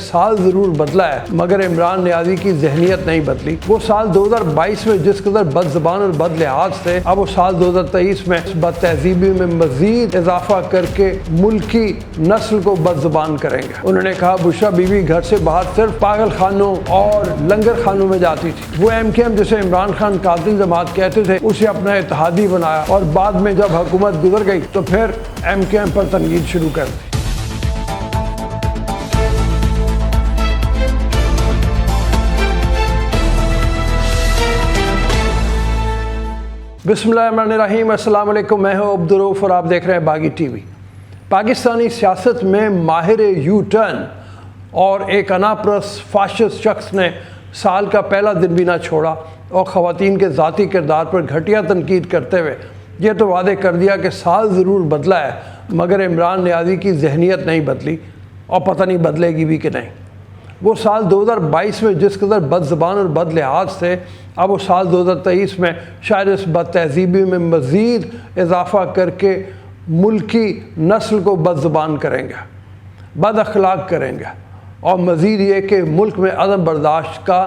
سال ضرور بدلا ہے مگر عمران نیازی کی ذہنیت نہیں بدلی۔ وہ سال 2022 میں جس قدر بد زبان اور بد لحاظ تھے، اب وہ سال 2023 میں بد تہذیبی میں مزید اضافہ کر کے ملک کی نسل کو بد زبان کریں گے۔ انہوں نے کہا بشریٰ بی بی گھر سے باہر صرف پاگل خانوں اور لنگر خانوں میں جاتی تھی۔ وہ ایم کیو ایم جسے عمران خان قاتل جماعت کہتے تھے اسے اپنا اتحادی بنایا اور بعد میں جب حکومت گزر گئی تو پھر ایم کیو ایم پر تنقید شروع کر دی۔ بسم اللہ الرحمن الرحیم، السلام علیکم، میں ہوں عبدالرؤف اور آپ دیکھ رہے ہیں باغی ٹی وی۔ پاکستانی سیاست میں ماہر یو ٹرن اور ایک اناپرست فاشسٹ شخص نے سال کا پہلا دن بھی نہ چھوڑا اور خواتین کے ذاتی کردار پر گھٹیا تنقید کرتے ہوئے یہ تو وعدے کر دیا کہ سال ضرور بدلا ہے مگر عمران نیازی کی ذہنیت نہیں بدلی اور پتہ نہیں بدلے گی بھی کہ نہیں۔ وہ سال 2022 میں جس قدر بد زبان اور بد لحاظ تھے، اب وہ سال 2023 میں شاید اس بد تہذیبی میں مزید اضافہ کر کے ملک کی نسل کو بد زبان کریں گے، بد اخلاق کریں گے اور مزید یہ کہ ملک میں عدم برداشت کا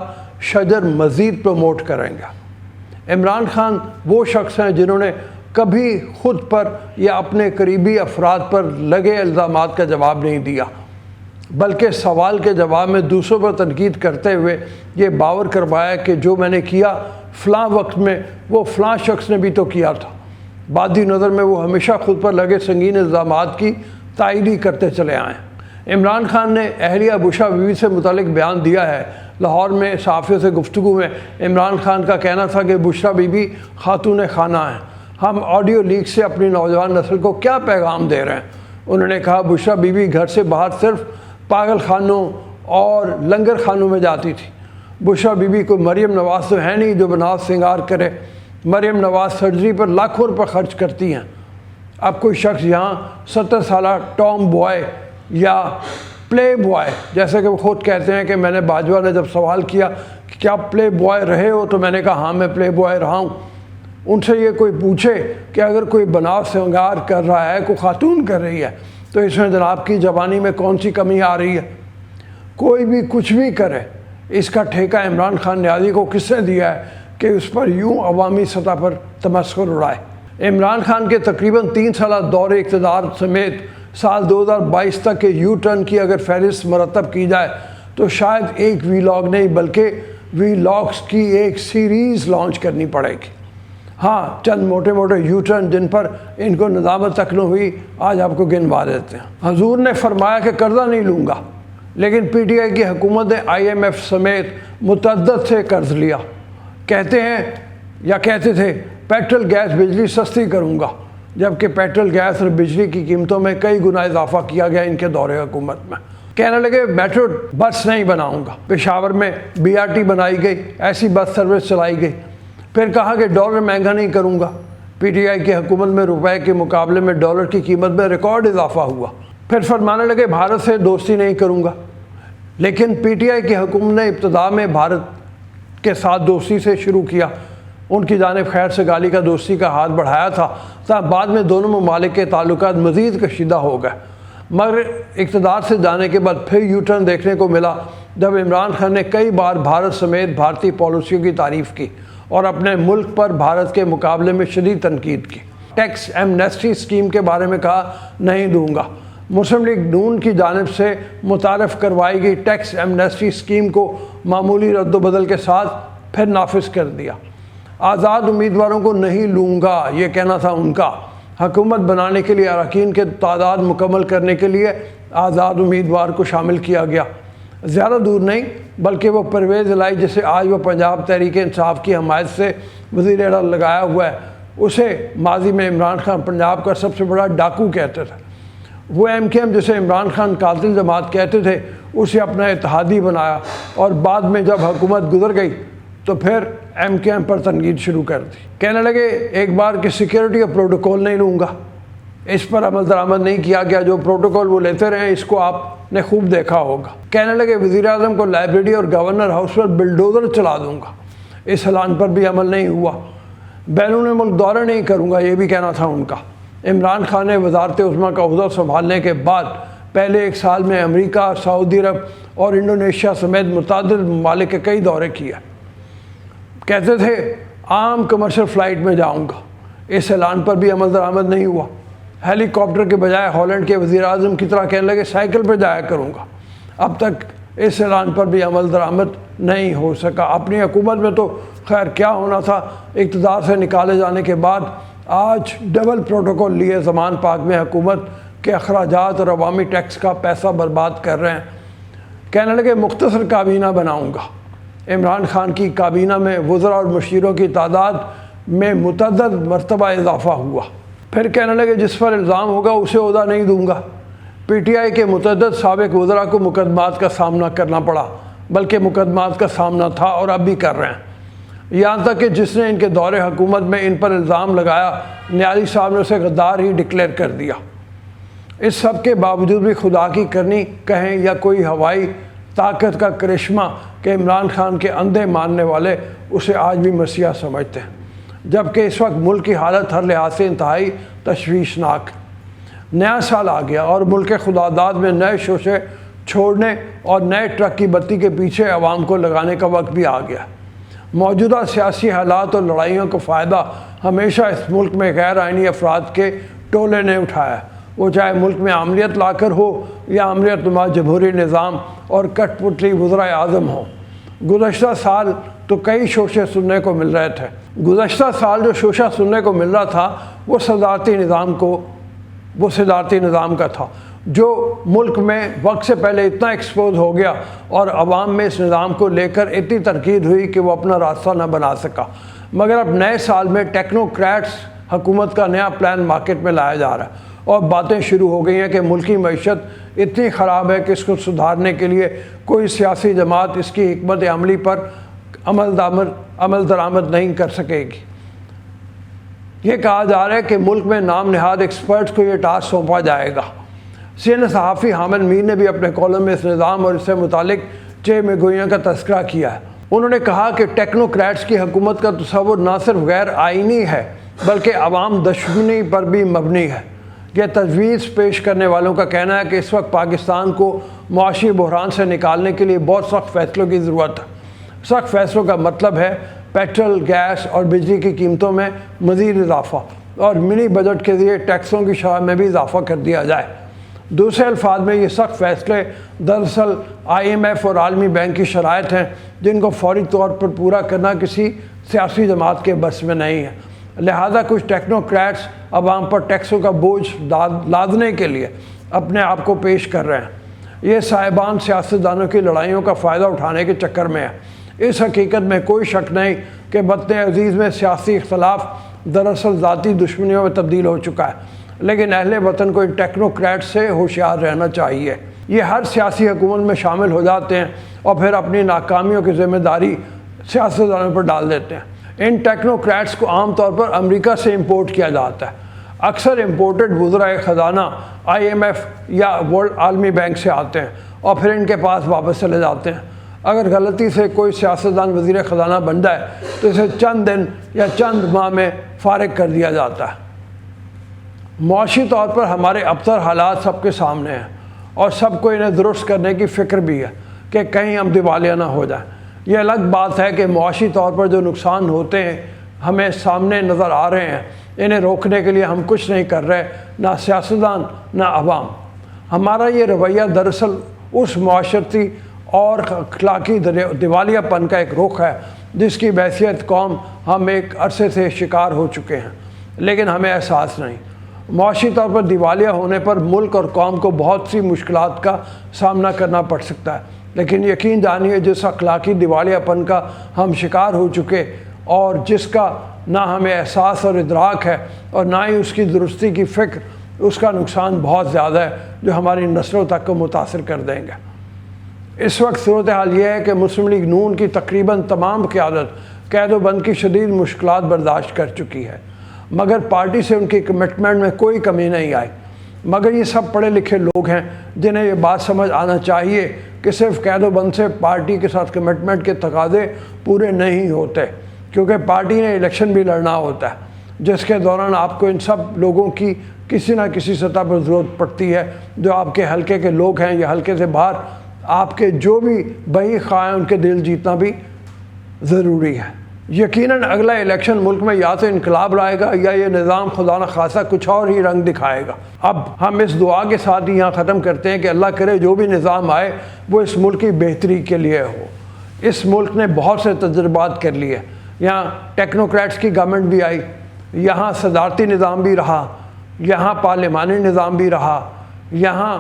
شجر مزید پروموٹ کریں گے۔ عمران خان وہ شخص ہیں جنہوں نے کبھی خود پر یا اپنے قریبی افراد پر لگے الزامات کا جواب نہیں دیا، بلکہ سوال کے جواب میں دوسروں پر تنقید کرتے ہوئے یہ باور کروایا کہ جو میں نے کیا فلاں وقت میں وہ فلاں شخص نے بھی تو کیا تھا۔ بعد نظر میں وہ ہمیشہ خود پر لگے سنگین الزامات کی تائید ہی کرتے چلے آئے۔ عمران خان نے اہلیہ بشریٰ بی بی سے متعلق بیان دیا ہے۔ لاہور میں صحافیوں سے گفتگو میں عمران خان کا کہنا تھا کہ بشریٰ بی بی خاتون خانہ ہیں۔ ہم آڈیو لیک سے اپنی نوجوان نسل کو کیا پیغام دے رہے ہیں؟ انہوں نے کہا بشریٰ بی بی گھر سے باہر صرف پاگل خانوں اور لنگر خانوں میں جاتی تھی۔ بشریٰ بی بی کوئی مریم نواز تو ہے نہیں جو بناؤ سنگار کرے۔ مریم نواز سرجری پر لاکھوں روپے خرچ کرتی ہیں۔ اب کوئی شخص یہاں 70 سالہ ٹام بوائے یا پلے بوائے، جیسے کہ وہ خود کہتے ہیں کہ میں نے باجوہ نے جب سوال کیا کہ کیا پلے بوائے رہے ہو تو میں نے کہا ہاں میں پلے بوائے رہا ہوں۔ ان سے یہ کوئی پوچھے کہ اگر کوئی بناؤ سنگار کر رہا ہے، کوئی خاتون کر رہی ہے، تو اس میں جناب کی جوانی میں کون سی کمی آ رہی ہے؟ کوئی بھی کچھ بھی کرے، اس کا ٹھیکہ عمران خان نیازی کو کس نے دیا ہے کہ اس پر یوں عوامی سطح پر تمسخر اڑائے؟ عمران خان کے تقریباً 3 سالہ دور اقتدار سمیت سال 2022 تک کے یو ٹرن کی اگر فہرست مرتب کی جائے تو شاید ایک وی لاگ نہیں بلکہ وی لاگس کی ایک سیریز لانچ کرنی پڑے گی۔ ہاں، چند موٹے موٹے یو ٹرن جن پر ان کو ندامت تک نہ ہوئی آج آپ کو گنوا دیتے ہیں۔ حضور نے فرمایا کہ قرضہ نہیں لوں گا، لیکن پی ٹی آئی کی حکومت نے آئی ایم ایف سمیت متعدد سے قرض لیا۔ کہتے ہیں یا کہتے تھے پیٹرول گیس بجلی سستی کروں گا، جبکہ پیٹرول گیس اور بجلی کی قیمتوں میں کئی گنا اضافہ کیا گیا ان کے دور حکومت میں۔ کہنے لگے میٹرو بس نہیں بناؤں گا، پشاور میں بی آر ٹی بنائی گئی، ایسی بس سروس چلائی گئی۔ پھر کہا کہ ڈالر مہنگا نہیں کروں گا، پی ٹی آئی کی حکومت میں روپے کے مقابلے میں ڈالر کی قیمت میں ریکارڈ اضافہ ہوا۔ پھر فرمانے لگے بھارت سے دوستی نہیں کروں گا، لیکن پی ٹی آئی کی حکومت نے ابتدا میں بھارت کے ساتھ دوستی سے شروع کیا، ان کی جانب خیر سے گالی کا دوستی کا ہاتھ بڑھایا تھا، بعد میں دونوں ممالک کے تعلقات مزید کشیدہ ہو گئے۔ مگر اقتدار سے جانے کے بعد پھر یو ٹرن دیکھنے کو ملا جب عمران خان نے کئی بار بھارت سمیت بھارتی پالیسیوں کی تعریف کی اور اپنے ملک پر بھارت کے مقابلے میں شدید تنقید کی۔ ٹیکس ایمنیسٹی اسکیم کے بارے میں کہا نہیں دوں گا۔ مسلم لیگ نون کی جانب سے متعارف کروائی گئی ٹیکس ایمنیسٹی اسکیم کو معمولی رد و بدل کے ساتھ پھر نافذ کر دیا۔ آزاد امیدواروں کو نہیں لوں گا، یہ کہنا تھا ان کا۔ حکومت بنانے کے لیے اراکین کے تعداد مکمل کرنے کے لیے آزاد امیدوار کو شامل کیا گیا۔ زیادہ دور نہیں بلکہ وہ پرویز الہی جسے آج وہ پنجاب تحریک انصاف کی حمایت سے وزیر اعلیٰ لگایا ہوا ہے، اسے ماضی میں عمران خان پنجاب کا سب سے بڑا ڈاکو کہتے تھے۔ وہ ایم کیو ایم جسے عمران خان قاتل جماعت کہتے تھے اسے اپنا اتحادی بنایا اور بعد میں جب حکومت گزر گئی تو پھر ایم کیو ایم پر تنقید شروع کر دی۔ کہنے لگے ایک بار کہ سیکیورٹی کا پروٹوکول نہیں لوں گا، اس پر عمل درآمد نہیں کیا گیا، جو پروٹوکول وہ لیتے رہے اس کو آپ نے خوب دیکھا ہوگا۔ کہنے لگے وزیر اعظم کو لائبریری اور گورنر ہاؤس پر بلڈوزر چلا دوں گا، اس اعلان پر بھی عمل نہیں ہوا۔ بیرون ملک دورہ نہیں کروں گا، یہ بھی کہنا تھا ان کا۔ عمران خان نے وزارت عظمیٰ کا عہدہ سنبھالنے کے بعد پہلے ایک سال میں امریکہ، سعودی عرب اور انڈونیشیا سمیت متعدد ممالک کے کئی دورے کیا۔ کہتے تھے عام کمرشل فلائٹ میں جاؤں گا، اس اعلان پر بھی عمل درآمد نہیں ہوا۔ ہیلی کاپٹر کے بجائے ہالینڈ کے وزیر اعظم کی طرح کہنے لگے سائیکل پہ جایا کروں گا۔ اب تک اس اعلان پر بھی عمل درآمد نہیں ہو سکا۔ اپنی حکومت میں تو خیر کیا ہونا تھا، اقتدار سے نکالے جانے کے بعد آج ڈبل پروٹوکول لیے زمان پاک میں حکومت کے اخراجات اور عوامی ٹیکس کا پیسہ برباد کر رہے ہیں۔ کہنے لگے مختصر کابینہ بناؤں گا۔ عمران خان کی کابینہ میں وزراء اور مشیروں کی تعداد میں متعدد مرتبہ اضافہ ہوا۔ پھر کہنے لگے جس پر الزام ہوگا اسے عہدہ نہیں دوں گا۔ پی ٹی آئی کے متعدد سابق وزراء کو مقدمات کا سامنا کرنا پڑا، بلکہ مقدمات کا سامنا تھا اور اب بھی کر رہے ہیں۔ یہاں تک کہ جس نے ان کے دور حکومت میں ان پر الزام لگایا، نیازی صاحب نے اسے غدار ہی ڈکلیئر کر دیا۔ اس سب کے باوجود بھی خدا کی کرنی کہیں یا کوئی ہوائی طاقت کا کرشمہ کہ عمران خان کے اندھے ماننے والے اسے آج بھی مسیحا سمجھتے ہیں، جبکہ اس وقت ملک کی حالت ہر لحاظ سے انتہائی تشویشناک۔ نیا سال آ گیا اور ملک خدا داد میں نئے شوشے چھوڑنے اور نئے ٹرک کی بتی کے پیچھے عوام کو لگانے کا وقت بھی آ گیا۔ موجودہ سیاسی حالات اور لڑائیوں کا فائدہ ہمیشہ اس ملک میں غیر آئینی افراد کے ٹولے نے اٹھایا، وہ چاہے ملک میں عامریت لا کر ہو یا عامریت نما جمہوری نظام اور کٹ پتلی وزرائے اعظم ہوں۔ گزشتہ سال تو کئی شوشے سننے کو مل رہے تھے۔ گزشتہ سال جو شوشہ سننے کو مل رہا تھا وہ صدارتی نظام کا تھا، جو ملک میں وقت سے پہلے اتنا ایکسپوز ہو گیا اور عوام میں اس نظام کو لے کر اتنی تنقید ہوئی کہ وہ اپنا راستہ نہ بنا سکا۔ مگر اب نئے سال میں ٹیکنوکریٹس حکومت کا نیا پلان مارکیٹ میں لایا جا رہا ہے اور باتیں شروع ہو گئی ہیں کہ ملکی معیشت اتنی خراب ہے کہ اس کو سدھارنے کے لیے کوئی سیاسی جماعت اس کی حکمت عملی پر عمل درآمد نہیں کر سکے گی۔ یہ کہا جا رہا ہے کہ ملک میں نام نہاد ایکسپرٹس کو یہ ٹاسک سونپا جائے گا۔ CNN صحافی حامد میر نے بھی اپنے کالم میں اس نظام اور اس سے متعلق میں گوئیاں کا تذکرہ کیا ہے۔ انہوں نے کہا کہ ٹیکنوکریٹس کی حکومت کا تصور نہ صرف غیر آئینی ہے بلکہ عوام دشمنی پر بھی مبنی ہے۔ یہ تجویز پیش کرنے والوں کا کہنا ہے کہ اس وقت پاکستان کو معاشی بحران سے نکالنے کے لیے بہت سخت فیصلوں کی ضرورت ہے۔ سخت فیصلوں کا مطلب ہے پیٹرول، گیس اور بجلی کی قیمتوں میں مزید اضافہ اور منی بجٹ کے ذریعے ٹیکسوں کی شرح میں بھی اضافہ کر دیا جائے۔ دوسرے الفاظ میں یہ سخت فیصلے دراصل IMF اور عالمی بینک کی شرائط ہیں جن کو فوری طور پر پورا کرنا کسی سیاسی جماعت کے بس میں نہیں ہے۔ لہذا کچھ ٹیکنوکریٹس عوام پر ٹیکسوں کا بوجھ لادنے کے لیے اپنے آپ کو پیش کر رہے ہیں۔ یہ صاحبان سیاستدانوں کی لڑائیوں کا فائدہ اٹھانے کے چکر میں ہے۔ اس حقیقت میں کوئی شک نہیں کہ وطن عزیز میں سیاسی اختلاف دراصل ذاتی دشمنیوں میں تبدیل ہو چکا ہے، لیکن اہل وطن کو ان ٹیکنوکریٹ سے ہوشیار رہنا چاہیے۔ یہ ہر سیاسی حکومت میں شامل ہو جاتے ہیں اور پھر اپنی ناکامیوں کی ذمہ داری سیاستدانوں پر ڈال دیتے ہیں۔ ان ٹیکنوکریٹس کو عام طور پر امریکہ سے امپورٹ کیا جاتا ہے۔ اکثر امپورٹڈ وزرائے خزانہ IMF یا ورلڈ عالمی بینک سے آتے ہیں اور پھر ان کے پاس واپس چلے جاتے ہیں۔ اگر غلطی سے کوئی سیاستدان وزیر خزانہ بن جائے تو اسے چند دن یا چند ماہ میں فارغ کر دیا جاتا ہے۔ معاشی طور پر ہمارے ابتر حالات سب کے سامنے ہیں اور سب کو انہیں درست کرنے کی فکر بھی ہے کہ کہیں ہم دیوالیہ نہ ہو جائیں۔ یہ الگ بات ہے کہ معاشی طور پر جو نقصان ہوتے ہیں ہمیں سامنے نظر آ رہے ہیں، انہیں روکنے کے لیے ہم کچھ نہیں کر رہے، نہ سیاستدان نہ عوام۔ ہمارا یہ رویہ دراصل اس معاشرتی اور اخلاقی دیوالیہ پن کا ایک رخ ہے جس کی بحیثیت قوم ہم ایک عرصے سے شکار ہو چکے ہیں، لیکن ہمیں احساس نہیں۔ معاشی طور پر دیوالیہ ہونے پر ملک اور قوم کو بہت سی مشکلات کا سامنا کرنا پڑ سکتا ہے، لیکن یقین جانیے جس اخلاقی دیوالیہ پن کا ہم شکار ہو چکے اور جس کا نہ ہمیں احساس اور ادراک ہے اور نہ ہی اس کی درستی کی فکر، اس کا نقصان بہت زیادہ ہے جو ہماری نسلوں تک کو متاثر کر دیں گے۔ اس وقت صورتحال یہ ہے کہ مسلم لیگ نون کی تقریباً تمام قیادت قید و بند کی شدید مشکلات برداشت کر چکی ہے، مگر پارٹی سے ان کی کمٹمنٹ میں کوئی کمی نہیں آئی۔ مگر یہ سب پڑھے لکھے لوگ ہیں جنہیں یہ بات سمجھ آنا چاہیے کہ صرف قید و بند سے پارٹی کے ساتھ کمٹمنٹ کے تقاضے پورے نہیں ہوتے، کیونکہ پارٹی نے الیکشن بھی لڑنا ہوتا ہے جس کے دوران آپ کو ان سب لوگوں کی کسی نہ کسی سطح پر ضرورت پڑتی ہے. جو آپ کے حلقے کے لوگ ہیں یا حلقے سے باہر آپ کے جو بھی بہی خواہ ہیں ان کے دل جیتنا بھی ضروری ہے. یقیناً اگلا الیکشن ملک میں یا تو انقلاب لائے گا یا یہ نظام خدا نخواستہ کچھ اور ہی رنگ دکھائے گا. اب ہم اس دعا کے ساتھ ہی یہاں ختم کرتے ہیں کہ اللہ کرے جو بھی نظام آئے وہ اس ملک کی بہتری کے لیے ہو. اس ملک نے بہت سے تجربات کر لیے. یہاں ٹیکنوکریٹس کی گورنمنٹ بھی آئی, یہاں صدارتی نظام بھی رہا, یہاں پارلیمانی نظام بھی رہا, یہاں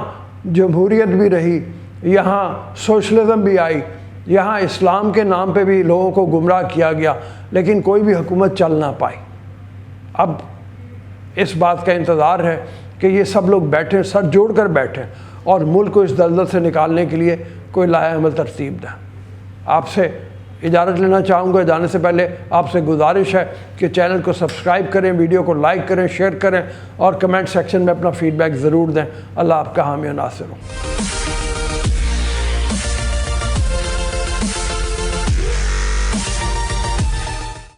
جمہوریت بھی رہی, یہاں سوشلزم بھی آئی, یہاں اسلام کے نام پہ بھی لوگوں کو گمراہ کیا گیا, لیکن کوئی بھی حکومت چل نہ پائی. اب اس بات کا انتظار ہے کہ یہ سب لوگ بیٹھیں, سر جوڑ کر بیٹھیں اور ملک کو اس دلدل سے نکالنے کے لیے کوئی لائحہ عمل ترتیب دیں. آپ سے اجازت لینا چاہوں گا. جانے سے پہلے آپ سے گزارش ہے کہ چینل کو سبسکرائب کریں, ویڈیو کو لائک کریں, شیئر کریں اور کمنٹ سیکشن میں اپنا فیڈ بیک ضرور دیں. اللہ آپ کا حامی و ناصر ہو.